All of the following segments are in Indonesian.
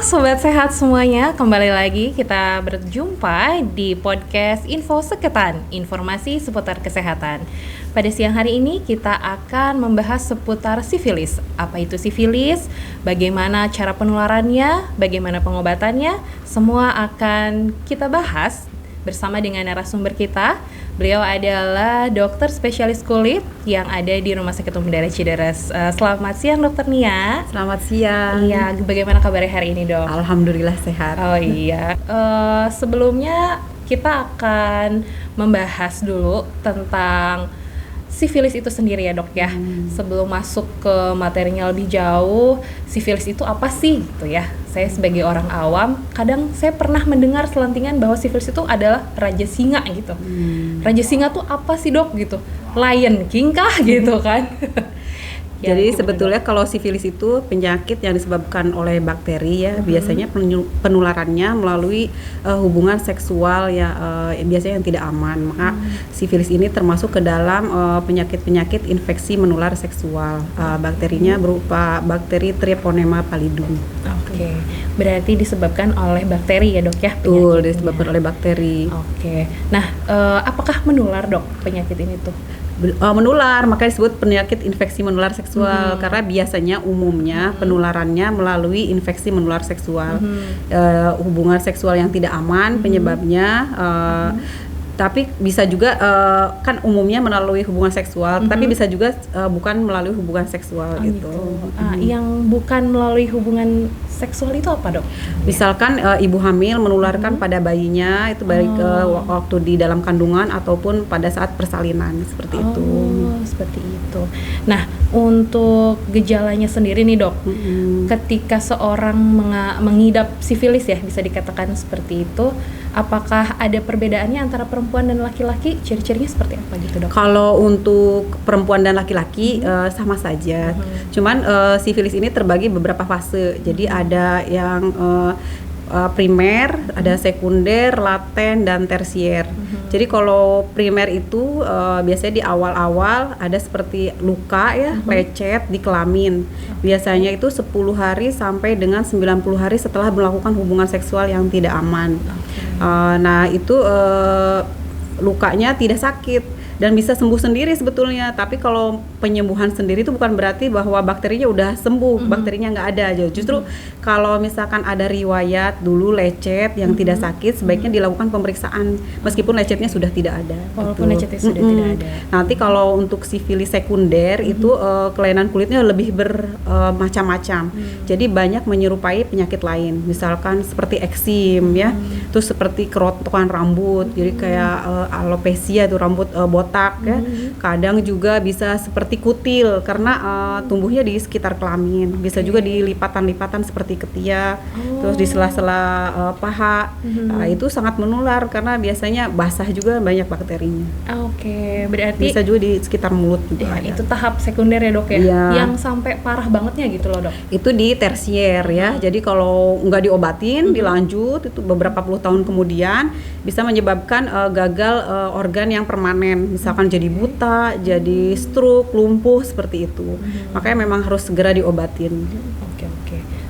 Sobat Sehat semuanya, kembali lagi kita berjumpa di podcast Info Seketan, informasi seputar kesehatan. Pada siang hari ini kita akan membahas seputar sifilis. Apa itu sifilis, bagaimana cara penularannya, bagaimana pengobatannya, semua akan kita bahas bersama dengan narasumber kita. Beliau adalah dokter spesialis kulit yang ada di Rumah Sakit Umum Daerah Cideres. Selamat siang Dokter Nia. Selamat siang. Iya, bagaimana kabarnya hari ini dok? Alhamdulillah sehat. Oh iya, sebelumnya kita akan membahas dulu tentang sifilis itu sendiri ya dok ya. Sebelum masuk ke materinya lebih jauh, sifilis itu apa sih gitu ya. Saya sebagai orang awam, kadang saya pernah mendengar selentingan bahwa sifilis itu adalah raja singa gitu. Raja singa tuh apa sih dok gitu? Lion King kah gitu kan? Jadi sebetulnya kalau sifilis itu penyakit yang disebabkan oleh bakteri ya, biasanya penularannya melalui hubungan seksual ya, biasanya yang tidak aman. Maka sifilis ini termasuk ke dalam penyakit-penyakit infeksi menular seksual. Bakterinya berupa bakteri Treponema pallidum. Oke. Berarti disebabkan oleh bakteri ya dok ya? Betul, disebabkan oleh bakteri. Oke. Nah, apakah menular dok penyakit ini tuh? Menular, makanya disebut penyakit infeksi menular seksual karena biasanya umumnya penularannya melalui infeksi menular seksual, hubungan seksual yang tidak aman penyebabnya. Tapi bisa juga kan umumnya melalui hubungan seksual, tapi bisa juga bukan melalui hubungan seksual gitu. Yang bukan melalui hubungan seksual itu apa dok? Misalkan ibu hamil menularkan pada bayinya itu baik waktu di dalam kandungan ataupun pada saat persalinan seperti itu. Seperti itu. Nah, untuk gejalanya sendiri nih dok, ketika seorang mengidap sifilis ya bisa dikatakan seperti itu, apakah ada perbedaannya antara perempuan dan laki-laki? Ciri-cirinya seperti apa gitu dok? Kalau untuk perempuan dan laki-laki sama saja. Cuman sifilis ini terbagi beberapa fase. Jadi ada yang primer, ada sekunder, laten, dan tersier. Jadi kalau primer itu biasanya di awal-awal ada seperti luka ya, lecet di kelamin. Biasanya itu 10 hari sampai dengan 90 hari setelah melakukan hubungan seksual yang tidak aman. Nah itu lukanya tidak sakit dan bisa sembuh sendiri sebetulnya. Tapi kalau penyembuhan sendiri itu bukan berarti bahwa bakterinya udah sembuh, bakterinya nggak ada aja. Justru kalau misalkan ada riwayat dulu lecet yang tidak sakit, sebaiknya dilakukan pemeriksaan meskipun lecetnya sudah tidak ada. Walaupun lecetnya sudah tidak ada. Nanti kalau untuk sifilis sekunder itu kelainan kulitnya lebih bermacam-macam. Jadi banyak menyerupai penyakit lain, misalkan seperti eksim ya, terus seperti kerontokan rambut, jadi kayak alopecia itu rambut botak ya. Kadang juga bisa seperti kutil karena tumbuhnya di sekitar kelamin. Bisa juga di lipatan-lipatan seperti ketiak, terus di sela-sela paha. Itu sangat menular karena biasanya basah juga banyak bakterinya. Oke, berarti bisa juga di sekitar mulut juga ada. Itu tahap sekunder ya dok ya? Iya. Yang sampai parah bangetnya gitu loh dok? Itu di tersier ya. Jadi kalau nggak diobatin, dilanjut itu beberapa puluh tahun kemudian bisa menyebabkan gagal organ yang permanen. Misalkan jadi buta, jadi stroke, lumpuh seperti itu. Makanya memang harus segera diobatin. Oke.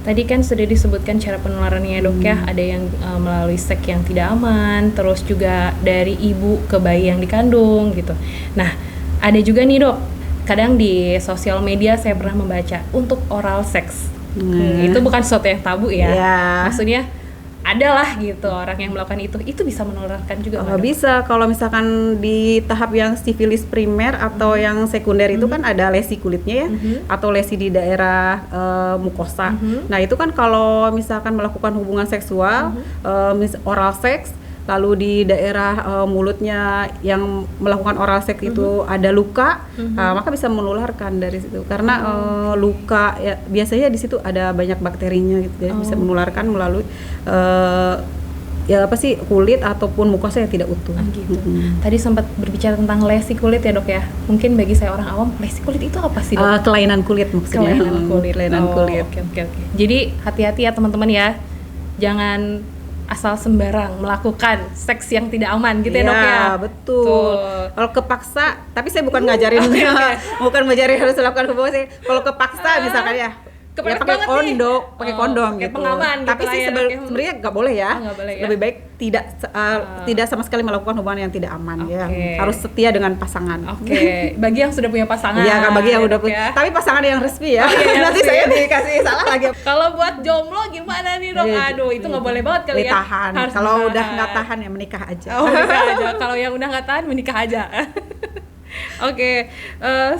Tadi kan sudah disebutkan cara penularannya dok ya. Ada yang melalui seks yang tidak aman, terus juga dari ibu ke bayi yang dikandung gitu. Nah, ada juga nih dok, kadang di sosial media saya pernah membaca untuk oral seks. Itu bukan sesuatu yang tabu ya. Maksudnya adalah gitu orang yang melakukan itu bisa menularkan juga. Bisa kalau misalkan di tahap yang sifilis primer atau yang sekunder itu kan ada lesi kulitnya ya, atau lesi di daerah mukosa. Nah itu kan kalau misalkan melakukan hubungan seksual, oral seks, lalu di daerah mulutnya yang melakukan oral seks itu ada luka, maka bisa menularkan dari situ karena luka ya, biasanya di situ ada banyak bakterinya gitu ya, bisa menularkan melalui kulit ataupun mukosa yang tidak utuh. Gitu. Tadi sempat berbicara tentang lesi kulit ya dok ya. Mungkin bagi saya orang awam, lesi kulit itu apa sih dok? Kelainan kulit maksudnya. Kelainan kulit. Oke. Jadi hati-hati ya teman-teman ya. Jangan asal sembarang melakukan seks yang tidak aman gitu ya dok ya. Betul. Kalau kepaksa, tapi saya bukan ngajarin bukan ngajarin harus melakukan hubungan seks. Kalau kepaksa misalkan ya Keperes pakai banget kondom, nih. pakai kondom pakai gitu. pengaman Tapi gitu sih lah ya, dok, ya. sebenarnya nggak boleh ya. Nggak boleh ya. Lebih baik tidak sama sekali melakukan hubungan yang tidak aman ya. Harus setia dengan pasangan. Oke. Bagi yang sudah punya pasangan. Iya, kan bagi yang udah dok, punya. ya. Tapi pasangan yang resmi ya. Iya, Nanti resmi. saya dikasih salah lagi. Kalau buat jomblo gimana nih dok? Aduh, itu nggak boleh banget kali ya. Tahan. Harus Kalau ditahan. udah nggak tahan ya menikah aja. Oh, menikah aja. Kalau yang udah nggak tahan menikah aja. Oke,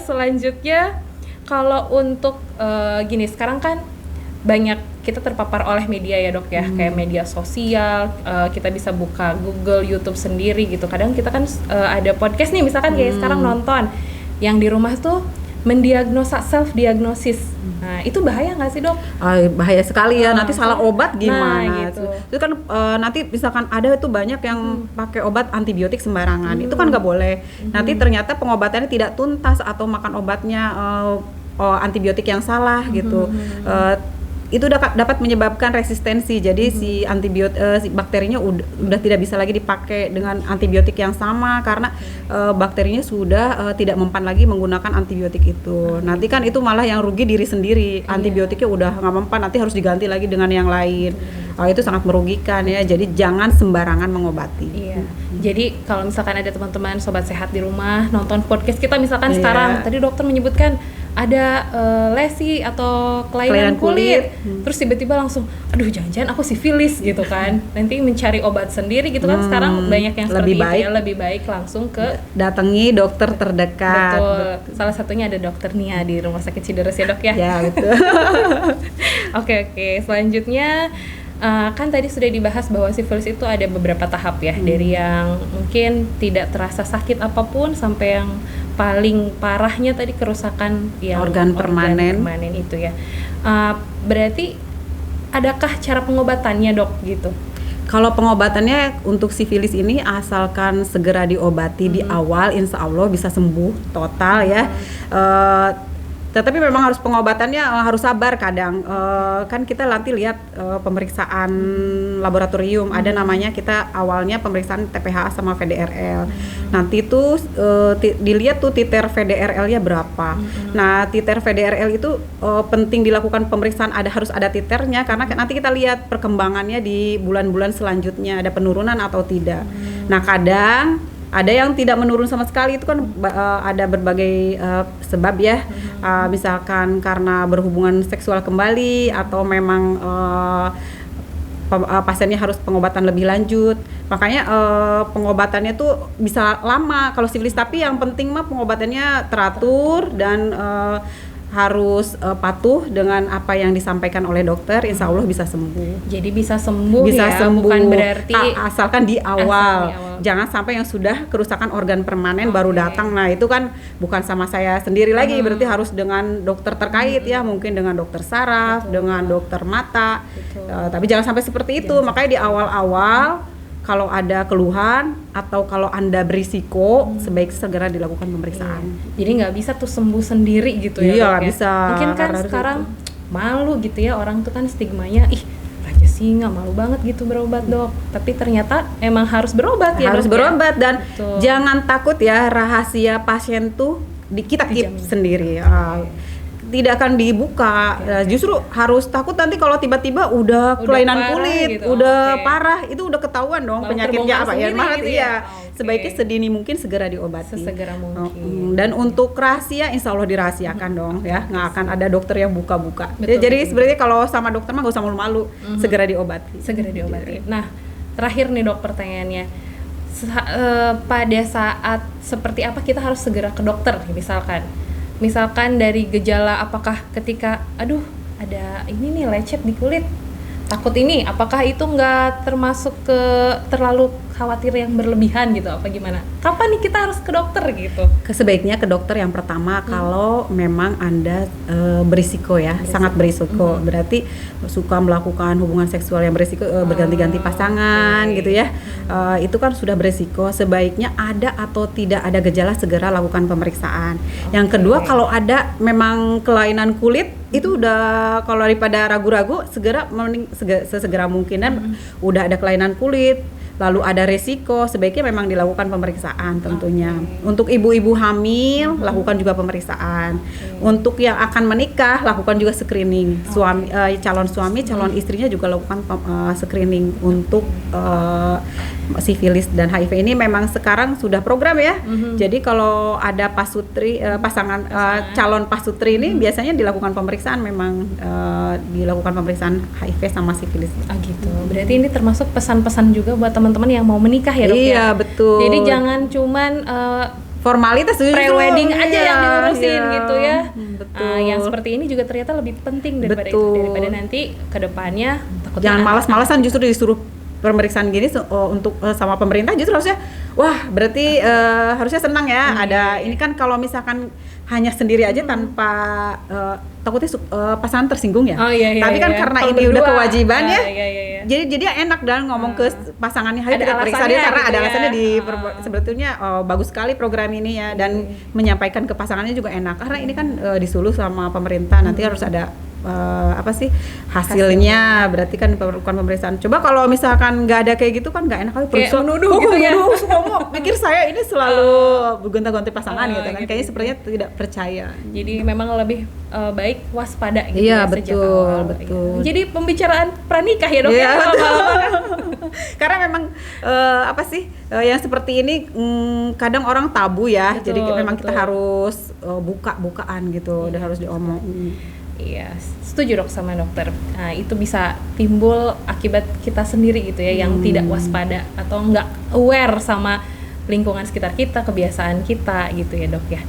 selanjutnya kalau untuk gini, sekarang kan banyak kita terpapar oleh media ya dok ya, kayak media sosial, kita bisa buka Google, YouTube sendiri gitu. Kadang kita kan ada podcast nih, misalkan kayak sekarang nonton, yang di rumah tuh mendiagnosa, self diagnosis. Nah itu bahaya nggak sih dok? Bahaya sekali ya, nanti salah obat gimana? gitu. Itu kan nanti misalkan ada itu banyak yang pakai obat antibiotik sembarangan, itu kan nggak boleh. Nanti ternyata pengobatannya tidak tuntas atau makan obatnya antibiotik yang salah gitu. Itu dapat menyebabkan resistensi. Jadi si si bakterinya udah tidak bisa lagi dipakai dengan antibiotik yang sama karena bakterinya sudah tidak mempan lagi menggunakan antibiotik itu. Nanti kan itu malah yang rugi diri sendiri. Antibiotiknya udah nggak mempan, nanti harus diganti lagi dengan yang lain. Itu sangat merugikan ya. Jadi jangan sembarangan mengobati. Iya. Jadi kalau misalkan ada teman-teman sobat sehat di rumah nonton podcast kita misalkan sekarang, tadi dokter menyebutkan ada lesi atau kelainan kulit. Terus tiba-tiba langsung, aduh jangan-jangan aku sifilis gitu kan. Nanti mencari obat sendiri gitu kan. Sekarang banyak yang seperti itu ya, lebih baik langsung ke datangi dokter terdekat. Betul. Salah satunya ada dokter Nia di Rumah Sakit Cideres ya dok ya. Ya betul. Oke. Selanjutnya kan tadi sudah dibahas bahwa sifilis itu ada beberapa tahap ya, dari yang mungkin tidak terasa sakit apapun sampai yang paling parahnya tadi kerusakan yang organ permanen itu ya. Berarti adakah cara pengobatannya dok gitu? Kalau pengobatannya untuk sifilis ini asalkan segera diobati di awal, insya Allah bisa sembuh total ya. Tetapi memang harus pengobatannya harus sabar kadang. Kan kita nanti lihat pemeriksaan laboratorium, ada namanya kita awalnya pemeriksaan TPHA sama VDRL. Nanti tuh dilihat tuh titer VDRL-nya berapa. Nah, titer VDRL itu penting dilakukan pemeriksaan, harus ada titernya karena nanti kita lihat perkembangannya di bulan-bulan selanjutnya ada penurunan atau tidak. Nah, kadang ada yang tidak menurun sama sekali, itu kan ada berbagai sebab ya. Misalkan karena berhubungan seksual kembali atau memang pasiennya harus pengobatan lebih lanjut. Makanya pengobatannya tuh bisa lama kalau sifilis, tapi yang penting mah pengobatannya teratur dan harus patuh dengan apa yang disampaikan oleh dokter, insya Allah bisa sembuh. Jadi bisa sembuh bisa ya, sembuh. Bukan berarti asalkan di awal. Jangan sampai yang sudah kerusakan organ permanen baru datang. Nah itu kan bukan sama saya sendiri lagi, berarti harus dengan dokter terkait ya, mungkin dengan dokter saraf, dengan dokter mata. Tapi jangan sampai seperti itu. Makanya di awal-awal kalau ada keluhan atau kalau Anda berisiko, sebaik segera dilakukan pemeriksaan. Jadi nggak bisa tuh sembuh sendiri gitu ya. Iya, nggak bisa. Mungkin kan sekarang malu gitu ya, orang tuh kan stigmanya, Raja Singa malu banget gitu berobat dok. Tapi ternyata emang harus berobat ya. Harus dok, berobat ya? Dan Betul. jangan takut ya, rahasia pasien tuh kita keep sendiri. Tidak akan dibuka. Justru harus takut nanti kalau tiba-tiba udah kelainan kulit, gitu. udah parah, itu udah ketahuan dong penyakitnya apa ya. Iya. Sebaiknya sedini mungkin segera diobati. Sesegera mungkin. Dan untuk rahasia, insya Allah dirahasiakan dong ya. Nggak akan ada dokter yang buka-buka. Jadi sebenarnya kalau sama dokter mah nggak usah malu-malu, segera diobati. Segera diobati. Nah, terakhir nih dok pertanyaannya. Pada saat seperti apa kita harus segera ke dokter misalkan dari gejala, apakah ketika aduh ada ini nih lecet di kulit, takut ini, apakah itu nggak termasuk ke terlalu khawatir yang berlebihan gitu, apa gimana? Kapan nih kita harus ke dokter gitu? Sebaiknya ke dokter yang pertama kalau memang Anda berisiko ya, sangat berisiko. Berarti suka melakukan hubungan seksual yang berisiko, berganti-ganti pasangan gitu ya. Itu kan sudah berisiko. Sebaiknya ada atau tidak ada gejala segera lakukan pemeriksaan. Yang kedua, kalau ada memang kelainan kulit, itu udah kalau daripada ragu-ragu, sesegera mungkin. Dan udah ada kelainan kulit, lalu ada resiko, sebaiknya memang dilakukan pemeriksaan tentunya. Untuk ibu-ibu hamil, lakukan juga pemeriksaan. Untuk yang akan menikah, lakukan juga screening. Calon suami, calon istrinya juga lakukan screening untuk sifilis dan HIV. Ini memang sekarang sudah program ya. Jadi kalau ada pasutri, calon pasutri ini biasanya dilakukan pemeriksaan, memang dilakukan pemeriksaan HIV sama sifilis. Gitu. Berarti ini termasuk pesan-pesan juga buat teman-teman yang mau menikah ya, Dok? Iya, betul. Jadi jangan cuman formalitas pre-wedding aja yang diurusin gitu ya. Betul. Yang seperti ini juga ternyata lebih penting daripada itu, daripada nanti ke depannya takutnya jangan malas-malasan justru disuruh pemeriksaan gini untuk sama pemerintah, justru harusnya wah berarti harusnya senang ya. Ada ini kan kalau misalkan hanya sendiri aja tanpa takutnya pasangan tersinggung ya. Tapi kan karena ini udah kewajiban ya. Jadi enak dan ngomong ke pasangannya, "Ayo kita periksa dia," karena ada alasannya sebetulnya bagus sekali program ini ya, dan menyampaikan ke pasangannya juga enak karena ini kan disuruh sama pemerintah, nanti harus ada hasilnya. Berarti kan diperlukan pemeriksaan. Coba kalau misalkan nggak ada kayak gitu kan nggak enak kali, kayak menuduh gitu ya. Semua pikir saya ini selalu gonta-ganti pasangan gitu kan. Kayaknya sepertinya tidak percaya. Jadi memang lebih baik waspada gitu ya. Iya, betul, awal. betul. Jadi pembicaraan pranikah ya, Dok? Iya, karena memang yang seperti ini kadang orang tabu ya. Betul, jadi memang kita harus buka-bukaan gitu, dan harus diomong. Iya, setuju Dok sama dokter. Nah, itu bisa timbul akibat kita sendiri gitu ya, yang tidak waspada atau nggak aware sama lingkungan sekitar kita, kebiasaan kita gitu ya, Dok ya.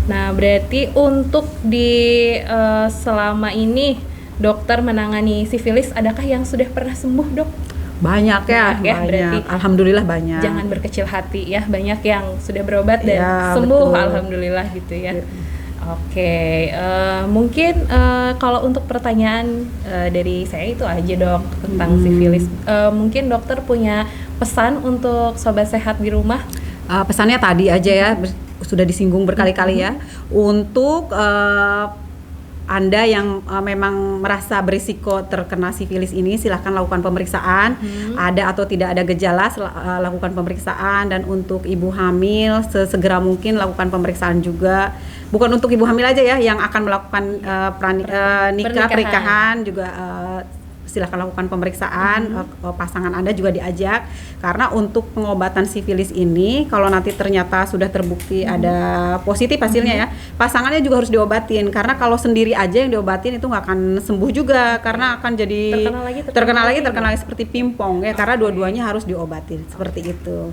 Nah, berarti untuk di selama ini dokter menangani sifilis, adakah yang sudah pernah sembuh, Dok? Banyak ya, banyak. Berarti alhamdulillah banyak. Jangan berkecil hati ya, banyak yang sudah berobat dan sembuh, betul. Alhamdulillah gitu ya. Oke, mungkin kalau untuk pertanyaan dari saya itu aja, Dok, tentang sifilis. Mungkin dokter punya pesan untuk sobat sehat di rumah? Pesannya tadi aja ya, sudah disinggung berkali-kali ya. Untuk Anda yang memang merasa berisiko terkena sifilis ini, silahkan lakukan pemeriksaan. Ada atau tidak ada gejala, lakukan pemeriksaan. Dan untuk ibu hamil, sesegera mungkin lakukan pemeriksaan juga. Bukan untuk ibu hamil aja ya, yang akan melakukan pernikahan juga silahkan lakukan pemeriksaan. Pasangan Anda juga diajak, karena untuk pengobatan sifilis ini kalau nanti ternyata sudah terbukti ada positif hasilnya ya, pasangannya juga harus diobatin, karena kalau sendiri aja yang diobatin itu nggak akan sembuh juga, karena akan jadi terkena lagi seperti pingpong ya, karena dua-duanya harus diobatin seperti itu.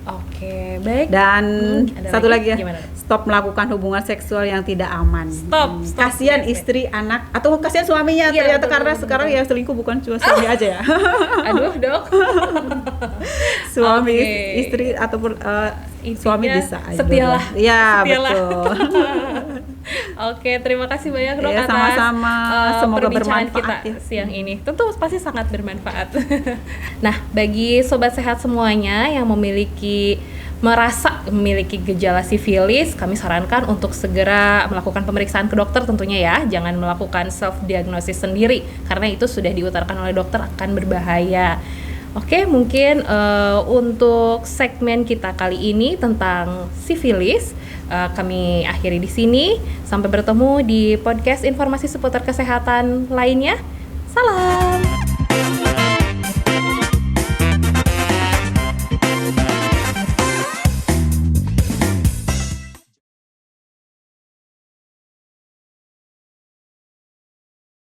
Oke, baik. Dan satu lagi ya, gimana? Stop melakukan hubungan seksual yang tidak aman. Stop. Kasihan istri, anak, atau kasihan suaminya ternyata, karena sekarang yang selingkuh bukan cuma suami aja ya. Aduh, Dok. Suami, istri ataupun suami bisa aja. Setialah. Iya, betul. Oke, terima kasih banyak, Dok, atas sama-sama. Semoga perbincangan bermanfaat kita siang ini. Tentu pasti sangat bermanfaat. Nah, bagi sobat sehat semuanya yang merasa memiliki gejala sifilis, kami sarankan untuk segera melakukan pemeriksaan ke dokter tentunya ya. Jangan melakukan self diagnosis sendiri, karena itu sudah diutarakan oleh dokter akan berbahaya. Oke, mungkin untuk segmen kita kali ini tentang sifilis kami akhiri di sini. Sampai bertemu di podcast informasi seputar kesehatan lainnya. Salam.